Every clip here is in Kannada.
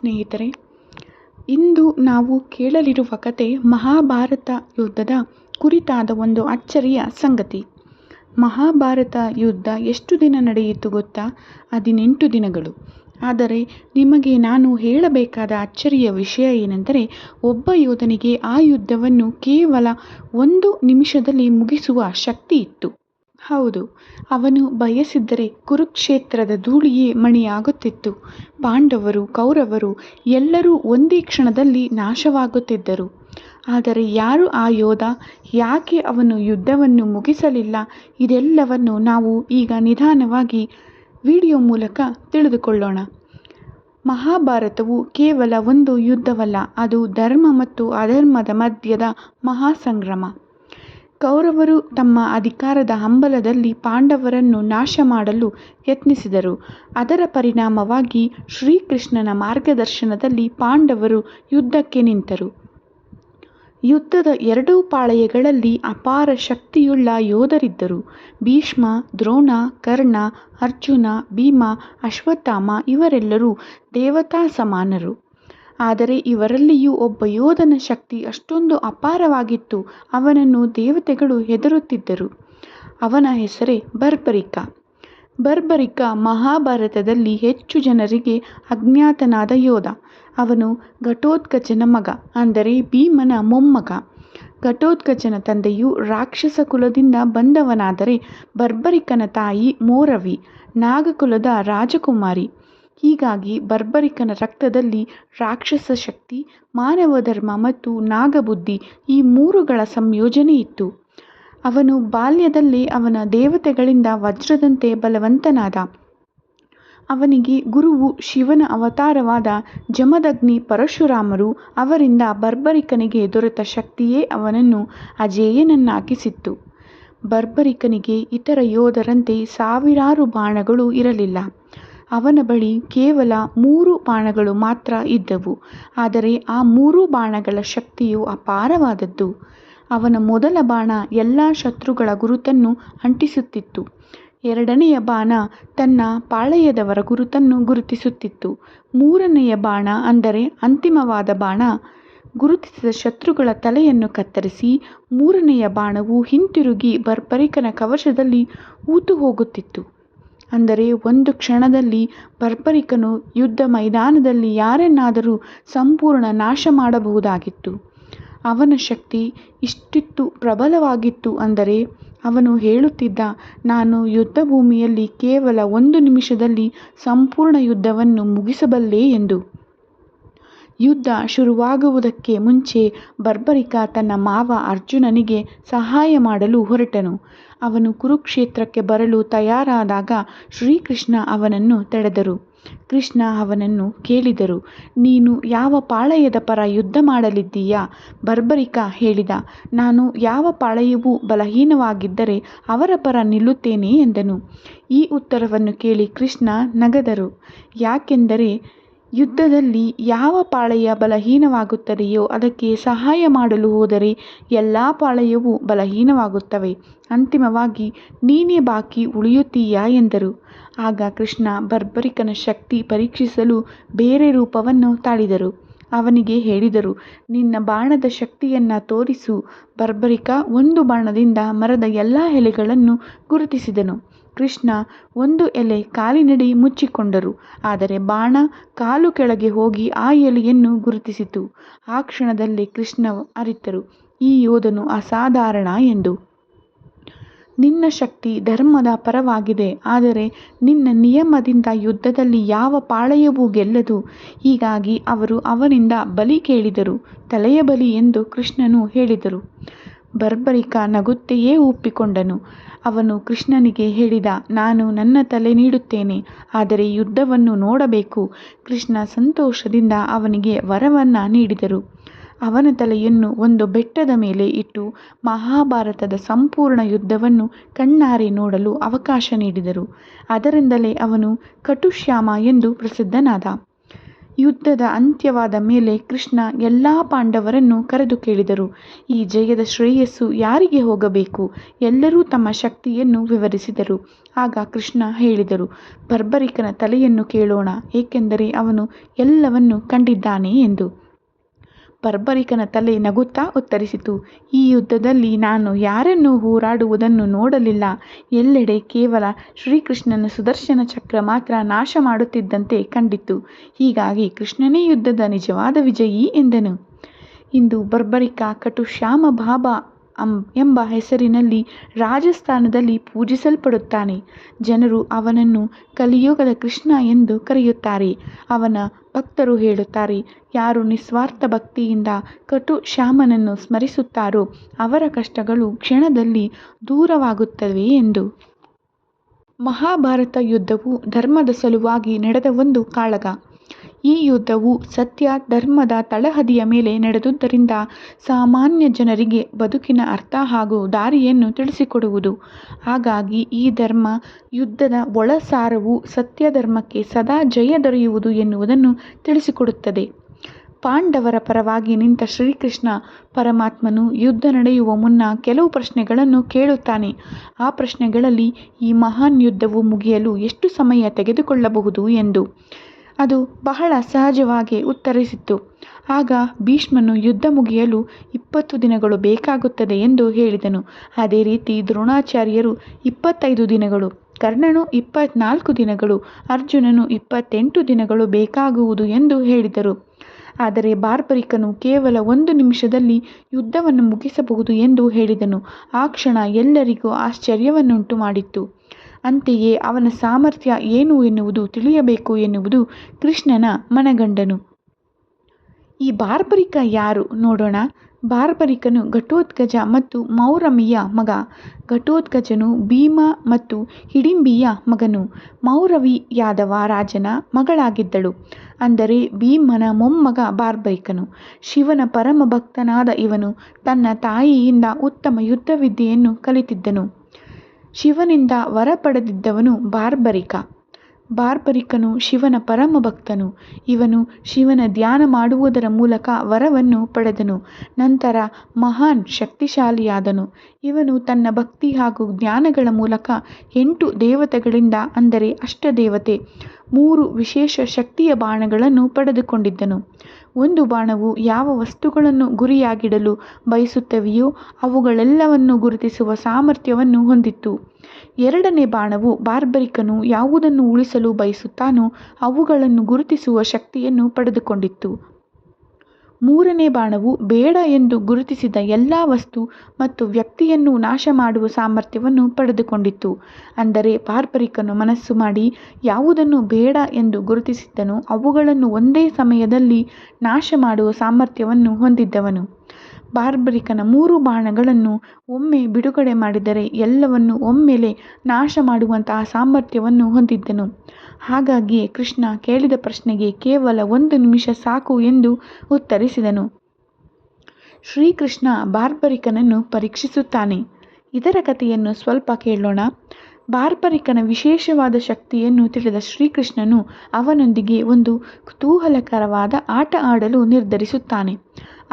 ಸ್ನೇಹಿತರೆ, ಇಂದು ನಾವು ಕೇಳಲಿರುವ ಕತೆ ಮಹಾಭಾರತ ಯುದ್ಧದ ಕುರಿತಾದ ಒಂದು ಅಚ್ಚರಿಯ ಸಂಗತಿ. ಮಹಾಭಾರತ ಯುದ್ಧ ಎಷ್ಟು ದಿನ ನಡೆಯಿತು ಗೊತ್ತಾ? 18 ದಿನಗಳು. ಆದರೆ ನಿಮಗೆ ನಾನು ಹೇಳಬೇಕಾದ ಅಚ್ಚರಿಯ ವಿಷಯ ಏನೆಂದರೆ, ಒಬ್ಬ ಯೋಧನಿಗೆ ಆ ಯುದ್ಧವನ್ನು ಕೇವಲ 1 ನಿಮಿಷದಲ್ಲಿ ಮುಗಿಸುವ ಶಕ್ತಿ ಇತ್ತು. ಹೌದು, ಅವನು ಬಯಸಿದ್ದರೆ ಕುರುಕ್ಷೇತ್ರದ ಧೂಳಿಯೇ ಮಣಿಯಾಗುತ್ತಿತ್ತು. ಪಾಂಡವರು, ಕೌರವರು ಎಲ್ಲರೂ ಒಂದೇ ಕ್ಷಣದಲ್ಲಿ ನಾಶವಾಗುತ್ತಿದ್ದರು. ಆದರೆ ಯಾರು ಆ ಯೋಧ? ಯಾಕೆ ಅವನು ಯುದ್ಧವನ್ನು ಮುಗಿಸಲಿಲ್ಲ? ಇದೆಲ್ಲವನ್ನು ನಾವು ಈಗ ನಿಧಾನವಾಗಿ ವಿಡಿಯೋ ಮೂಲಕ ತಿಳಿದುಕೊಳ್ಳೋಣ. ಮಹಾಭಾರತವು ಕೇವಲ ಒಂದು ಯುದ್ಧವಲ್ಲ, ಅದು ಧರ್ಮ ಮತ್ತು ಅಧರ್ಮದ ಮಧ್ಯದ ಮಹಾಸಂಗ್ರಾಮ. ಕೌರವರು ತಮ್ಮ ಅಧಿಕಾರದ ಹಂಬಲದಲ್ಲಿ ಪಾಂಡವರನ್ನು ನಾಶ ಮಾಡಲು ಯತ್ನಿಸಿದರು. ಅದರ ಪರಿಣಾಮವಾಗಿ ಶ್ರೀಕೃಷ್ಣನ ಮಾರ್ಗದರ್ಶನದಲ್ಲಿ ಪಾಂಡವರು ಯುದ್ಧಕ್ಕೆ ನಿಂತರು. ಯುದ್ಧದ 2 ಪಾಳೆಯಗಳಲ್ಲಿ ಅಪಾರ ಶಕ್ತಿಯುಳ್ಳ ಯೋಧರಿದ್ದರು. ಭೀಷ್ಮ, ದ್ರೋಣ, ಕರ್ಣ, ಅರ್ಜುನ, ಭೀಮ, ಅಶ್ವತ್ಥಾಮ ಇವರೆಲ್ಲರೂ ದೇವತಾ ಸಮಾನರು. ಆದರೆ ಇವರಲ್ಲಿಯೂ ಒಬ್ಬ ಯೋಧನ ಶಕ್ತಿ ಅಷ್ಟೊಂದು ಅಪಾರವಾಗಿತ್ತು, ಅವನನ್ನು ದೇವತೆಗಳು ಹೆದರುತ್ತಿದ್ದರು. ಅವನ ಹೆಸರೇ ಬರ್ಬರಿಕ. ಬರ್ಬರಿಕ ಮಹಾಭಾರತದಲ್ಲಿ ಹೆಚ್ಚು ಜನರಿಗೆ ಅಜ್ಞಾತನಾದ ಯೋಧ. ಅವನು ಘಟೋತ್ಕಚನ ಮಗ, ಅಂದರೆ ಭೀಮನ ಮೊಮ್ಮಗ. ಘಟೋತ್ಕಚನ ತಂದೆಯು ರಾಕ್ಷಸ ಕುಲದಿಂದ ಬಂದವನಾದರೆ ಬರ್ಬರಿಕನ ತಾಯಿ ಮೋರವಿ, ನಾಗಕುಲದ ರಾಜಕುಮಾರಿ. ಹೀಗಾಗಿ ಬರ್ಬರಿಕನ ರಕ್ತದಲ್ಲಿ ರಾಕ್ಷಸ ಶಕ್ತಿ, ಮಾನವ ಧರ್ಮ ಮತ್ತು ನಾಗಬುದ್ಧಿ ಈ 3ಗಳ ಸಂಯೋಜನೆ ಇತ್ತು. ಅವನು ಬಾಲ್ಯದಲ್ಲೇ ಅವನ ದೇವತೆಗಳಿಂದ ವಜ್ರದಂತೆ ಬಲವಂತನಾದ. ಅವನಿಗೆ ಗುರುವು ಶಿವನ ಅವತಾರವಾದ ಜಮದಗ್ನಿ ಪರಶುರಾಮರು. ಅವರಿಂದ ಬರ್ಬರಿಕನಿಗೆ ದೊರೆತ ಶಕ್ತಿಯೇ ಅವನನ್ನು ಅಜೇಯನನ್ನಾಗಿಸಿತ್ತು. ಬರ್ಬರಿಕನಿಗೆ ಇತರ ಯೋಧರಂತೆ ಸಾವಿರಾರು ಬಾಣಗಳು ಇರಲಿಲ್ಲ. ಅವನ ಬಳಿ ಕೇವಲ 3 ಬಾಣಗಳು ಮಾತ್ರ ಇದ್ದವು. ಆದರೆ ಆ 3 ಬಾಣಗಳ ಶಕ್ತಿಯು ಅಪಾರವಾದದ್ದು. ಅವನ ಮೊದಲ ಬಾಣ ಎಲ್ಲ ಶತ್ರುಗಳ ಗುರುತನ್ನು ಅಂಟಿಸುತ್ತಿತ್ತು. 2ನೆಯ ಬಾಣ ತನ್ನ ಪಾಳೆಯದವರ ಗುರುತನ್ನು ಗುರುತಿಸುತ್ತಿತ್ತು. 3ನೆಯ ಬಾಣ, ಅಂದರೆ ಅಂತಿಮವಾದ ಬಾಣ, ಗುರುತಿಸಿದ ಶತ್ರುಗಳ ತಲೆಯನ್ನು ಕತ್ತರಿಸಿ 3ನೆಯ ಬಾಣವು ಹಿಂತಿರುಗಿ ಬರ್ಬರಿಕನ ಕವಚದಲ್ಲಿ ಹೂತು ಹೋಗುತ್ತಿತ್ತು. ಅಂದರೆ ಒಂದು ಕ್ಷಣದಲ್ಲಿ ಬರ್ಬರಿಕನು ಯುದ್ಧ ಮೈದಾನದಲ್ಲಿ ಯಾರನ್ನಾದರೂ ಸಂಪೂರ್ಣ ನಾಶ ಮಾಡಬಹುದಾಗಿತ್ತು. ಅವನ ಶಕ್ತಿ ಇಷ್ಟಿಷ್ಟು ಪ್ರಬಲವಾಗಿತ್ತು ಅಂದರೆ ಅವನು ಹೇಳುತ್ತಿದ್ದ, ನಾನು ಯುದ್ಧಭೂಮಿಯಲ್ಲಿ ಕೇವಲ 1 ನಿಮಿಷದಲ್ಲಿ ಸಂಪೂರ್ಣ ಯುದ್ಧವನ್ನು ಮುಗಿಸಬಲ್ಲೆ ಎಂದು. ಯುದ್ಧ ಶುರುವಾಗುವುದಕ್ಕೆ ಮುಂಚೆ ಬರ್ಬರಿಕ ತನ್ನ ಮಾವ ಅರ್ಜುನನಿಗೆ ಸಹಾಯ ಮಾಡಲು ಹೊರಟನು. ಅವನು ಕುರುಕ್ಷೇತ್ರಕ್ಕೆ ಬರಲು ತಯಾರಾದಾಗ ಶ್ರೀಕೃಷ್ಣ ಅವನನ್ನು ತಡೆದರು. ಕೃಷ್ಣ ಅವನನ್ನು ಕೇಳಿದರು, ನೀನು ಯಾವ ಪಾಳೆಯದ ಪರ ಯುದ್ಧ ಮಾಡಲಿದ್ದೀಯಾ? ಬರ್ಬರಿಕ ಹೇಳಿದ, ನಾನು ಯಾವ ಪಾಳೆಯವೂ ಬಲಹೀನವಾಗಿದ್ದರೆ ಅವರ ಪರ ನಿಲ್ಲುತ್ತೇನೆ ಎಂದನು. ಈ ಉತ್ತರವನ್ನು ಕೇಳಿ ಕೃಷ್ಣ ನಗದರು. ಯಾಕೆಂದರೆ ಯುದ್ಧದಲ್ಲಿ ಯಾವ ಪಾಳೆಯ ಬಲಹೀನವಾಗುತ್ತದೆಯೋ ಅದಕ್ಕೆ ಸಹಾಯ ಮಾಡಲು ಹೋದರೆ ಎಲ್ಲ ಪಾಳೆಯವೂ ಬಲಹೀನವಾಗುತ್ತವೆ. ಅಂತಿಮವಾಗಿ ನೀನೇ ಬಾಕಿ ಉಳಿಯುತ್ತೀಯಾ ಎಂದರು. ಆಗ ಕೃಷ್ಣ ಬರ್ಬರಿಕನ ಶಕ್ತಿ ಪರೀಕ್ಷಿಸಲು ಬೇರೆ ರೂಪವನ್ನು ತಾಳಿದರು. ಅವನಿಗೆ ಹೇಳಿದರು, ನಿನ್ನ ಬಾಣದ ಶಕ್ತಿಯನ್ನು ತೋರಿಸು. ಬರ್ಬರಿಕ 1 ಬಾಣದಿಂದ ಮರದ ಎಲ್ಲ ಎಲೆಗಳನ್ನು ಗುರುತಿಸಿದನು. ಕೃಷ್ಣ 1 ಎಲೆ ಕಾಲಿನಡಿ ಮುಚ್ಚಿಕೊಂಡರು. ಆದರೆ ಬಾಣ ಕಾಲು ಕೆಳಗೆ ಹೋಗಿ ಆ ಎಲೆಯನ್ನು ಗುರುತಿಸಿತು. ಆ ಕ್ಷಣದಲ್ಲೇ ಕೃಷ್ಣ ಅರಿತರು, ಈ ಯೋಧನು ಅಸಾಧಾರಣ ಎಂದು. ನಿನ್ನ ಶಕ್ತಿ ಧರ್ಮದ ಪರವಾಗಿದೆ, ಆದರೆ ನಿನ್ನ ನಿಯಮದಿಂದ ಯುದ್ಧದಲ್ಲಿ ಯಾವ ಪಾಳೆಯವೂ ಗೆಲ್ಲದು. ಹೀಗಾಗಿ ಅವರು ಅವನಿಂದ ಬಲಿ ಕೇಳಿದರು, ತಲೆಯ ಬಲಿ ಎಂದು ಕೃಷ್ಣನು ಹೇಳಿದರು. ಬರ್ಬರಿಕ ನಗುತ್ತೆಯೇ ಒಪ್ಪಿಕೊಂಡನು. ಅವನು ಕೃಷ್ಣನಿಗೆ ಹೇಳಿದ, ನಾನು ನನ್ನ ತಲೆ ನೀಡುತ್ತೇನೆ, ಆದರೆ ಯುದ್ಧವನ್ನು ನೋಡಬೇಕು. ಕೃಷ್ಣ ಸಂತೋಷದಿಂದ ಅವನಿಗೆ ವರವನ್ನು ನೀಡಿದರು. ಅವನ ತಲೆಯನ್ನು ಒಂದು ಬೆಟ್ಟದ ಮೇಲೆ ಇಟ್ಟು ಮಹಾಭಾರತದ ಸಂಪೂರ್ಣ ಯುದ್ಧವನ್ನು ಕಣ್ಣಾರೆ ನೋಡಲು ಅವಕಾಶ ನೀಡಿದರು. ಅದರಿಂದಲೇ ಅವನು ಕಟುಶ್ಯಾಮ ಎಂದು ಪ್ರಸಿದ್ಧನಾದ. ಯುದ್ಧದ ಅಂತ್ಯವಾದ ಮೇಲೆ ಕೃಷ್ಣ ಎಲ್ಲ ಪಾಂಡವರನ್ನು ಕರೆದು ಕೇಳಿದರು, ಈ ಜಯದ ಶ್ರೇಯಸ್ಸು ಯಾರಿಗೆ ಹೋಗಬೇಕು? ಎಲ್ಲರೂ ತಮ್ಮ ಶಕ್ತಿಯನ್ನು ವಿವರಿಸಿದರು. ಆಗ ಕೃಷ್ಣ ಹೇಳಿದರು, ಬರ್ಬರಿಕನ ತಲೆಯನ್ನು ಕೇಳೋಣ, ಏಕೆಂದರೆ ಅವನು ಎಲ್ಲವನ್ನೂ ಕಂಡಿದ್ದಾನೆ ಎಂದು. ಬರ್ಬರಿಕನ ತಲೆ ನಗುತ್ತಾ ಉತ್ತರಿಸಿತು, ಈ ಯುದ್ಧದಲ್ಲಿ ನಾನು ಯಾರನ್ನೂ ಹೋರಾಡುವುದನ್ನು ನೋಡಲಿಲ್ಲ. ಎಲ್ಲೆಡೆ ಕೇವಲ ಶ್ರೀಕೃಷ್ಣನ ಸುದರ್ಶನ ಚಕ್ರ ಮಾತ್ರ ನಾಶ ಮಾಡುತ್ತಿದ್ದಂತೆ ಕಂಡಿತು. ಹೀಗಾಗಿ ಕೃಷ್ಣನೇ ಯುದ್ಧದ ನಿಜವಾದ ವಿಜಯಿ ಎಂದನು. ಇಂದು ಬರ್ಬರಿಕ ಕಟುಶ್ಯಾಮ ಬಾಬಾ ಎಂಬ ಹೆಸರಿನಲ್ಲಿ ರಾಜಸ್ಥಾನದಲ್ಲಿ ಪೂಜಿಸಲ್ಪಡುತ್ತಾನೆ. ಜನರು ಅವನನ್ನು ಕಲಿಯುಗದ ಕೃಷ್ಣ ಎಂದು ಕರೆಯುತ್ತಾರೆ. ಅವನ ಭಕ್ತರು ಹೇಳುತ್ತಾರೆ, ಯಾರು ನಿಸ್ವಾರ್ಥ ಭಕ್ತಿಯಿಂದ ಕಟುಶ್ಯಾಮನನ್ನು ಸ್ಮರಿಸುತ್ತಾರೋ ಅವರ ಕಷ್ಟಗಳು ಕ್ಷಣದಲ್ಲಿ ದೂರವಾಗುತ್ತವೆ ಎಂದು. ಮಹಾಭಾರತ ಯುದ್ಧವು ಧರ್ಮದ ಸಲುವಾಗಿ ನಡೆದ ಒಂದು ಕಾಳಗ. ಈ ಯುದ್ಧವು ಸತ್ಯ ಧರ್ಮದ ತಳಹದಿಯ ಮೇಲೆ ನಡೆದುದರಿಂದ ಸಾಮಾನ್ಯ ಜನರಿಗೆ ಬದುಕಿನ ಅರ್ಥ ಹಾಗೂ ದಾರಿಯನ್ನು ತಿಳಿಸಿಕೊಡುವುದು. ಹಾಗಾಗಿ ಈ ಧರ್ಮ ಯುದ್ಧದ ಒಳಸಾರವು ಸತ್ಯ ಧರ್ಮಕ್ಕೆ ಸದಾ ಜಯ ದೊರೆಯುವುದು ಎನ್ನುವುದನ್ನು ತಿಳಿಸಿಕೊಡುತ್ತದೆ. ಪಾಂಡವರ ಪರವಾಗಿ ನಿಂತ ಶ್ರೀಕೃಷ್ಣ ಪರಮಾತ್ಮನು ಯುದ್ಧ ನಡೆಯುವ ಮುನ್ನ ಕೆಲವು ಪ್ರಶ್ನೆಗಳನ್ನು ಕೇಳುತ್ತಾನೆ. ಆ ಪ್ರಶ್ನೆಗಳಲ್ಲಿ ಈ ಮಹಾನ್ ಯುದ್ಧವು ಮುಗಿಯಲು ಎಷ್ಟು ಸಮಯ ತೆಗೆದುಕೊಳ್ಳಬಹುದು ಎಂದು. ಅದು ಬಹಳ ಸಹಜವಾಗಿ ಉತ್ತರಿಸಿತು. ಆಗ ಭೀಷ್ಮನು ಯುದ್ಧ ಮುಗಿಯಲು 20 ದಿನಗಳು ಬೇಕಾಗುತ್ತದೆ ಎಂದು ಹೇಳಿದನು. ಅದೇ ರೀತಿ ದ್ರೋಣಾಚಾರ್ಯರು 25 ದಿನಗಳು, ಕರ್ಣನು 24 ದಿನಗಳು, ಅರ್ಜುನನು 28 ದಿನಗಳು ಬೇಕಾಗುವುದು ಎಂದು ಹೇಳಿದರು. ಆದರೆ ಬಾರ್ಬರಿಕನು ಕೇವಲ 1 ನಿಮಿಷದಲ್ಲಿ ಯುದ್ಧವನ್ನು ಮುಗಿಸಬಹುದು ಎಂದು ಹೇಳಿದನು. ಆ ಕ್ಷಣ ಎಲ್ಲರಿಗೂ ಆಶ್ಚರ್ಯವನ್ನುಂಟು ಮಾಡಿತ್ತು. ಅಂತೆಯೇ ಅವನ ಸಾಮರ್ಥ್ಯ ಏನು ಎನ್ನುವುದು ತಿಳಿಯಬೇಕು ಎನ್ನುವುದು ಕೃಷ್ಣನ ಮನಗಂಡನು. ಈ ಬಾರ್ಬರಿಕ ಯಾರು ನೋಡೋಣ. ಬಾರ್ಬರಿಕನು ಘಟೋತ್ಕಚ ಮತ್ತು ಮೌರಮಿಯ ಮಗ. ಘಟೋತ್ಕಚನು ಭೀಮ ಮತ್ತು ಹಿಡಿಂಬಿಯ ಮಗನು. ಮೌರವಿ ಯಾದವ ರಾಜನ ಮಗಳಾಗಿದ್ದಳು. ಅಂದರೆ ಭೀಮನ ಮೊಮ್ಮಗ ಬಾರ್ಬರಿಕನು. ಶಿವನ ಪರಮ ಭಕ್ತನಾದ ಇವನು ತನ್ನ ತಾಯಿಯಿಂದ ಉತ್ತಮ ಯುದ್ಧವಿದ್ಯೆಯನ್ನು ಕಲಿತಿದ್ದನು. ಶಿವನಿಂದ ವರ ಪಡೆದಿದ್ದವನು ಬಾರ್ಬರಿಕ. ಬಾರ್ಬರಿಕನು ಶಿವನ ಪರಮ ಭಕ್ತನು. ಇವನು ಶಿವನ ಧ್ಯಾನ ಮಾಡುವುದರ ಮೂಲಕ ವರವನ್ನು ಪಡೆದನು. ನಂತರ ಮಹಾನ್ ಶಕ್ತಿಶಾಲಿಯಾದನು. ಇವನು ತನ್ನ ಭಕ್ತಿ ಹಾಗೂ ಜ್ಞಾನಗಳ ಮೂಲಕ 8 ದೇವತೆಗಳಿಂದ, ಅಂದರೆ ಅಷ್ಟದೇವತೆ, 3 ವಿಶೇಷ ಶಕ್ತಿಯ ಬಾಣಗಳನ್ನು ಪಡೆದುಕೊಂಡಿದ್ದನು. ಒಂದು ಬಾಣವು ಯಾವ ವಸ್ತುಗಳನ್ನು ಗುರಿಯಾಗಿಡಲು ಬಯಸುತ್ತವೆಯೋ ಅವುಗಳೆಲ್ಲವನ್ನು ಗುರುತಿಸುವ ಸಾಮರ್ಥ್ಯವನ್ನು ಹೊಂದಿತ್ತು. 2ನೇ ಬಾಣವು ಬಾರ್ಬರಿಕನು ಯಾವುದನ್ನು ಉಳಿಸಲು ಬಯಸುತ್ತಾನೋ ಅವುಗಳನ್ನು ಗುರುತಿಸುವ ಶಕ್ತಿಯನ್ನು ಪಡೆದುಕೊಂಡಿತ್ತು. 3ನೇ ಬಾಣವು ಬೇಡ ಎಂದು ಗುರುತಿಸಿದ ಎಲ್ಲ ವಸ್ತು ಮತ್ತು ವ್ಯಕ್ತಿಯನ್ನು ನಾಶ ಮಾಡುವ ಸಾಮರ್ಥ್ಯವನ್ನು ಪಡೆದುಕೊಂಡಿತ್ತು. ಅಂದರೆ ಬಾರ್ಬರಿಕನು ಮನಸ್ಸು ಮಾಡಿ ಯಾವುದನ್ನು ಬೇಡ ಎಂದು ಗುರುತಿಸಿದ್ದನೋ ಅವುಗಳನ್ನು ಒಂದೇ ಸಮಯದಲ್ಲಿ ನಾಶ ಮಾಡುವ ಸಾಮರ್ಥ್ಯವನ್ನು ಹೊಂದಿದ್ದವನು. ಬಾರ್ಬರಿಕನ 3 ಬಾಣಗಳನ್ನು ಒಮ್ಮೆ ಬಿಡುಗಡೆ ಮಾಡಿದರೆ ಎಲ್ಲವನ್ನು ಒಮ್ಮೆಲೆ ನಾಶ ಮಾಡುವಂತಹ ಸಾಮರ್ಥ್ಯವನ್ನು ಹೊಂದಿದ್ದನು. ಹಾಗಾಗಿಯೇ ಕೃಷ್ಣ ಕೇಳಿದ ಪ್ರಶ್ನೆಗೆ ಕೇವಲ 1 ನಿಮಿಷ ಸಾಕು ಎಂದು ಉತ್ತರಿಸಿದನು. ಶ್ರೀಕೃಷ್ಣ ಬಾರ್ಬರಿಕನನ್ನು ಪರೀಕ್ಷಿಸುತ್ತಾನೆ. ಇದರ ಕಥೆಯನ್ನು ಸ್ವಲ್ಪ ಕೇಳೋಣ. ಬಾರ್ಬರಿಕನ ವಿಶೇಷವಾದ ಶಕ್ತಿಯನ್ನು ತಿಳಿದ ಶ್ರೀಕೃಷ್ಣನು ಅವನೊಂದಿಗೆ ಒಂದು ಕುತೂಹಲಕರವಾದ ಆಟ ಆಡಲು ನಿರ್ಧರಿಸುತ್ತಾನೆ.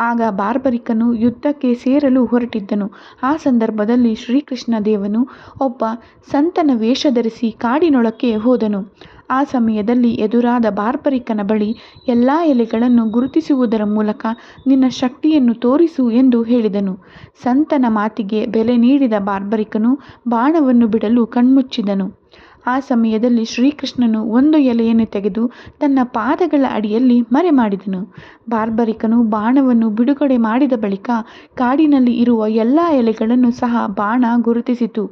ಆಗ ಬಾರ್ಬರಿಕನು ಯುದ್ಧಕ್ಕೆ ಸೇರಲು ಹೊರಟಿದ್ದನು. ಆ ಸಂದರ್ಭದಲ್ಲಿ ಶ್ರೀಕೃಷ್ಣ ದೇವನು ಒಬ್ಬ ಸಂತನ ವೇಷ ಧರಿಸಿ ಕಾಡಿನೊಳಕ್ಕೆ ಹೋದನು. ಆ ಸಮಯದಲ್ಲಿ ಎದುರಾದ ಬಾರ್ಬರಿಕನ ಬಳಿ ಎಲ್ಲ ಎಲೆಗಳನ್ನು ಗುರುತಿಸುವುದರ ಮೂಲಕ ನಿನ್ನ ಶಕ್ತಿಯನ್ನು ತೋರಿಸು ಎಂದು ಹೇಳಿದನು. ಸಂತನ ಮಾತಿಗೆ ಬೆಲೆ ನೀಡಿದ ಬಾರ್ಬರಿಕನು ಬಾಣವನ್ನು ಬಿಡಲು ಕಣ್ಮುಚ್ಚಿದನು. ಆ ಸಮಯದಲ್ಲಿ ಶ್ರೀಕೃಷ್ಣನು ಒಂದು ಎಲೆಯನ್ನು ತೆಗೆದು ತನ್ನ ಪಾದಗಳ ಅಡಿಯಲ್ಲಿ ಮರೆಮಾಡಿದನು. ಬಾರ್ಬರಿಕನು ಬಾಣವನ್ನು ಬಿಡುಗಡೆ ಮಾಡಿದ ಬಳಿಕ ಕಾಡಿನಲ್ಲಿ ಇರುವ ಎಲ್ಲ ಎಲೆಗಳನ್ನು ಸಹ ಬಾಣ ಗುರುತಿಸಿತು.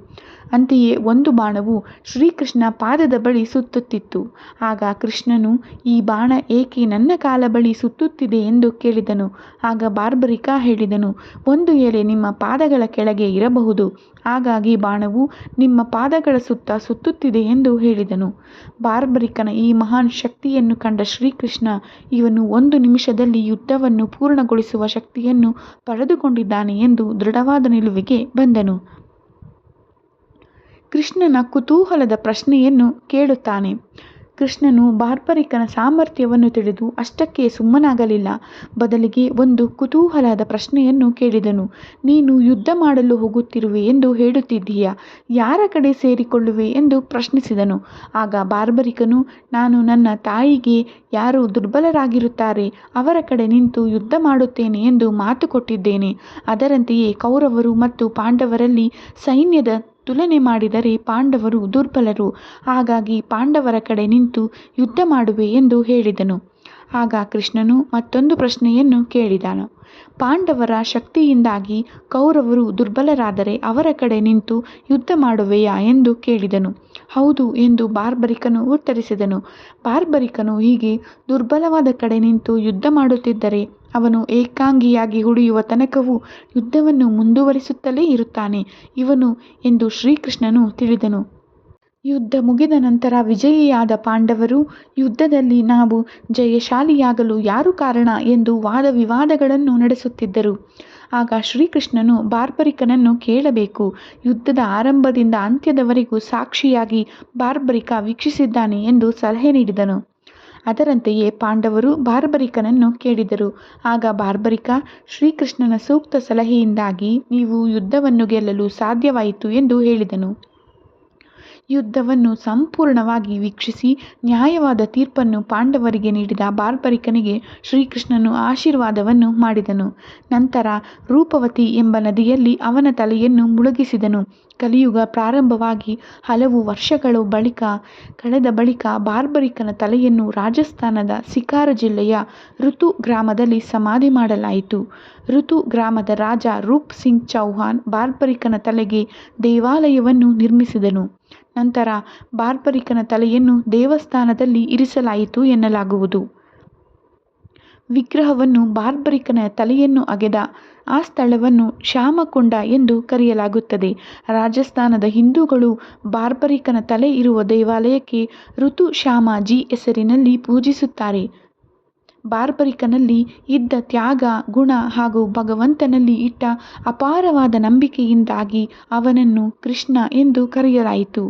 ಅಂತೆಯೇ ಒಂದು ಬಾಣವು ಶ್ರೀಕೃಷ್ಣ ಪಾದದ ಬಳಿ ಸುತ್ತುತ್ತಿತ್ತು. ಆಗ ಕೃಷ್ಣನು, ಈ ಬಾಣ ಏಕೆ ನನ್ನ ಕಾಲ ಬಳಿ ಸುತ್ತುತ್ತಿದೆ ಎಂದು ಕೇಳಿದನು. ಆಗ ಬಾರ್ಬರಿಕ ಹೇಳಿದನು, ಒಂದು ಎಲೆ ನಿಮ್ಮ ಪಾದಗಳ ಕೆಳಗೆ ಇರಬಹುದು, ಹಾಗಾಗಿ ಬಾಣವು ನಿಮ್ಮ ಪಾದಗಳ ಸುತ್ತ ಸುತ್ತುತ್ತಿದೆ ಎಂದು ಹೇಳಿದನು. ಬಾರ್ಬರಿಕನ ಈ ಮಹಾನ್ ಶಕ್ತಿಯನ್ನು ಕಂಡ ಶ್ರೀಕೃಷ್ಣ, ಇವನು 1 ನಿಮಿಷದಲ್ಲಿ ಯುದ್ಧವನ್ನು ಪೂರ್ಣಗೊಳಿಸುವ ಶಕ್ತಿಯನ್ನು ಪಡೆದುಕೊಂಡಿದ್ದಾನೆ ಎಂದು ದೃಢವಾದ ನಿಲುವಿಗೆ ಬಂದನು. ಕೃಷ್ಣನ ಕುತೂಹಲದ ಪ್ರಶ್ನೆಯನ್ನು ಕೇಳುತ್ತಾನೆ. ಕೃಷ್ಣನು ಬಾರ್ಬರಿಕನ ಸಾಮರ್ಥ್ಯವನ್ನು ತಿಳಿದು ಅಷ್ಟಕ್ಕೆ ಸುಮ್ಮನಾಗಲಿಲ್ಲ. ಬದಲಿಗೆ ಒಂದು ಕುತೂಹಲದ ಪ್ರಶ್ನೆಯನ್ನು ಕೇಳಿದನು. ನೀನು ಯುದ್ಧ ಮಾಡಲು ಹೋಗುತ್ತಿರುವೆ ಎಂದು ಹೇಳುತ್ತಿದ್ದೀಯಾ? ಯಾರ ಕಡೆ ಸೇರಿಕೊಳ್ಳುವೆ ಎಂದು ಪ್ರಶ್ನಿಸಿದನು. ಆಗ ಬಾರ್ಬರಿಕನು, ನಾನು ನನ್ನ ತಾಯಿಗೆ ಯಾರು ದುರ್ಬಲರಾಗಿರುತ್ತಾರೆ ಅವರ ಕಡೆ ನಿಂತು ಯುದ್ಧ ಮಾಡುತ್ತೇನೆ ಎಂದು ಮಾತು ಕೊಟ್ಟಿದ್ದೇನೆ. ಅದರಂತೆಯೇ ಕೌರವರು ಮತ್ತು ಪಾಂಡವರಲ್ಲಿ ಸೈನ್ಯದ ತುಲನೆ ಮಾಡಿದರೆ ಪಾಂಡವರು ದುರ್ಬಲರು. ಹಾಗಾಗಿ ಪಾಂಡವರ ಕಡೆ ನಿಂತು ಯುದ್ಧ ಮಾಡುವೆ ಎಂದು ಹೇಳಿದನು. ಆಗ ಕೃಷ್ಣನು ಮತ್ತೊಂದು ಪ್ರಶ್ನೆಯನ್ನು ಕೇಳಿದನು. ಪಾಂಡವರ ಶಕ್ತಿಯಿಂದಾಗಿ ಕೌರವರು ದುರ್ಬಲರಾದರೆ ಅವರ ಕಡೆ ನಿಂತು ಯುದ್ಧ ಮಾಡುವೆಯಾ ಎಂದು ಕೇಳಿದನು. ಹೌದು ಎಂದು ಬಾರ್ಬರಿಕನು ಉತ್ತರಿಸಿದನು. ಬಾರ್ಬರಿಕನು ಹೀಗೆ ದುರ್ಬಲವಾದ ಕಡೆ ನಿಂತು ಯುದ್ಧ ಮಾಡುತ್ತಿದ್ದರೆ ಅವನು ಏಕಾಂಗಿಯಾಗಿ ಉಳಿಯುವ ತನಕವೂ ಯುದ್ಧವನ್ನು ಮುಂದುವರಿಸುತ್ತಲೇ ಇರುತ್ತಾನೆ ಇವನು ಎಂದು ಶ್ರೀಕೃಷ್ಣನು ತಿಳಿದನು. ಯುದ್ಧ ಮುಗಿದ ನಂತರ ವಿಜಯಿಯಾದ ಪಾಂಡವರು ಯುದ್ಧದಲ್ಲಿ ನಾವು ಜಯಶಾಲಿಯಾಗಲು ಯಾರು ಕಾರಣ ಎಂದು ವಾದವಿವಾದಗಳನ್ನು ನಡೆಸುತ್ತಿದ್ದರು. ಆಗ ಶ್ರೀಕೃಷ್ಣನು ಬಾರ್ಬರಿಕನನ್ನು ಕೇಳಬೇಕು. ಯುದ್ಧದ ಆರಂಭದಿಂದ ಅಂತ್ಯದವರೆಗೂ ಸಾಕ್ಷಿಯಾಗಿ ಬಾರ್ಬರಿಕ ವೀಕ್ಷಿಸಿದ್ದಾನೆ ಎಂದು ಸಲಹೆ ನೀಡಿದನು. ಅದರಂತೆಯೇ ಪಾಂಡವರು ಬಾರ್ಬರಿಕನನ್ನು ಕೇಳಿದರು. ಆಗ ಬಾರ್ಬರಿಕ ಶ್ರೀಕೃಷ್ಣನ ಸೂಕ್ತ ಸಲಹೆಯಿಂದಾಗಿ ನೀವು ಯುದ್ಧವನ್ನು ಗೆಲ್ಲಲು ಸಾಧ್ಯವಾಯಿತು ಎಂದು ಹೇಳಿದನು. ಯುದ್ಧವನ್ನು ಸಂಪೂರ್ಣವಾಗಿ ವೀಕ್ಷಿಸಿ ನ್ಯಾಯವಾದ ತೀರ್ಪನ್ನು ಪಾಂಡವರಿಗೆ ನೀಡಿದ ಬಾರ್ಬರಿಕನಿಗೆ ಶ್ರೀಕೃಷ್ಣನು ಆಶೀರ್ವಾದವನ್ನು ಮಾಡಿದನು. ನಂತರ ರೂಪವತಿ ಎಂಬ ನದಿಯಲ್ಲಿ ಅವನ ತಲೆಯನ್ನು ಮುಳುಗಿಸಿದನು. ಕಲಿಯುಗ ಪ್ರಾರಂಭವಾಗಿ ಹಲವು ವರ್ಷಗಳು ಕಳೆದ ಬಳಿಕ ಬಾರ್ಬರಿಕನ ತಲೆಯನ್ನು ರಾಜಸ್ಥಾನದ ಸಿಕಾರ್ ಜಿಲ್ಲೆಯ ಋತು ಗ್ರಾಮದಲ್ಲಿ ಸಮಾಧಿ ಮಾಡಲಾಯಿತು. ಋತು ಗ್ರಾಮದ ರಾಜ ರೂಪ್ ಸಿಂಗ್ ಚೌಹಾಣ್ ಬಾರ್ಬರಿಕನ ತಲೆಗೆ ದೇವಾಲಯವನ್ನು ನಿರ್ಮಿಸಿದನು. ನಂತರ ಬಾರ್ಬರಿಕನ ತಲೆಯನ್ನು ದೇವಸ್ಥಾನದಲ್ಲಿ ಇರಿಸಲಾಯಿತು ಎನ್ನಲಾಗುವುದು. ವಿಗ್ರಹವನ್ನು ಬಾರ್ಬರಿಕನ ತಲೆಯನ್ನು ಅಗೆದ ಆ ಸ್ಥಳವನ್ನು ಶ್ಯಾಮಕುಂಡ ಎಂದು ಕರೆಯಲಾಗುತ್ತದೆ. ರಾಜಸ್ಥಾನದ ಹಿಂದೂಗಳು ಬಾರ್ಬರಿಕನ ತಲೆ ಇರುವ ದೇವಾಲಯಕ್ಕೆ ಋತು ಶ್ಯಾಮಜಿ ಹೆಸರಿನಲ್ಲಿ ಪೂಜಿಸುತ್ತಾರೆ. ಬಾರ್ಬರಿಕನಲ್ಲಿ ಇದ್ದ ತ್ಯಾಗ ಗುಣ ಹಾಗೂ ಭಗವಂತನಲ್ಲಿ ಇಟ್ಟ ಅಪಾರವಾದ ನಂಬಿಕೆಯಿಂದಾಗಿ ಅವನನ್ನು ಕೃಷ್ಣ ಎಂದು ಕರೆಯಲಾಯಿತು.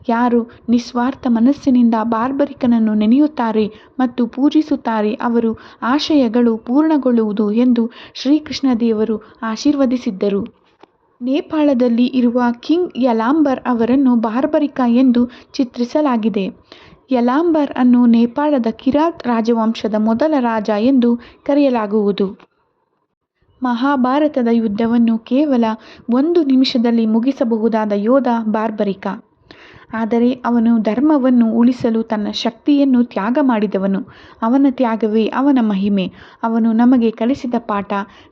ಯಾರು ನಿಸ್ವಾರ್ಥ ಮನಸ್ಸಿನಿಂದ ಬಾರ್ಬರಿಕನನ್ನು ನೆನೆಯುತ್ತಾರೆ ಮತ್ತು ಪೂಜಿಸುತ್ತಾರೆ ಅವರ ಆಶಯಗಳು ಪೂರ್ಣಗೊಳ್ಳುವುದು ಎಂದು ಶ್ರೀಕೃಷ್ಣ ದೇವರು ಆಶೀರ್ವದಿಸಿದ್ದರು. ನೇಪಾಳದಲ್ಲಿ ಇರುವ ಕಿಂಗ್ ಯಲಾಂಬರ್ ಅವರನ್ನು ಬಾರ್ಬರಿಕ ಎಂದು ಚಿತ್ರಿಸಲಾಗಿದೆ. ಯಲಾಂಬರ್ ಅನ್ನು ನೇಪಾಳದ ಕಿರಾತ್ ರಾಜವಂಶದ ಮೊದಲ ರಾಜ ಎಂದು ಕರೆಯಲಾಗುವುದು. ಮಹಾಭಾರತದ ಯುದ್ಧವನ್ನು ಕೇವಲ 1 ನಿಮಿಷದಲ್ಲಿ ಮುಗಿಸಬಹುದಾದ ಯೋಧ ಬಾರ್ಬರಿಕ. ಆದರೆ ಅವನು ಧರ್ಮವನ್ನು ಉಳಿಸಲು ತನ್ನ ಶಕ್ತಿಯನ್ನು ತ್ಯಾಗ ಮಾಡಿದವನು. ಅವನ ತ್ಯಾಗವೇ ಅವನ ಮಹಿಮೆ. ಅವನು ನಮಗೆ ಕಲಿಸಿದ ಪಾಠ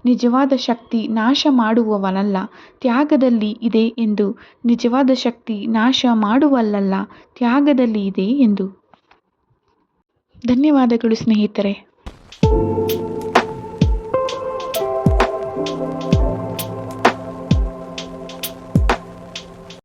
ನಿಜವಾದ ಶಕ್ತಿ ನಾಶ ಮಾಡುವವನಲ್ಲ, ತ್ಯಾಗದಲ್ಲಿ ಇದೆ ಎಂದು. ನಿಜವಾದ ಶಕ್ತಿ ನಾಶ ಮಾಡುವಲ್ಲ, ತ್ಯಾಗದಲ್ಲಿ ಇದೆ ಎಂದು. ಧನ್ಯವಾದಗಳು ಸ್ನೇಹಿತರೆ.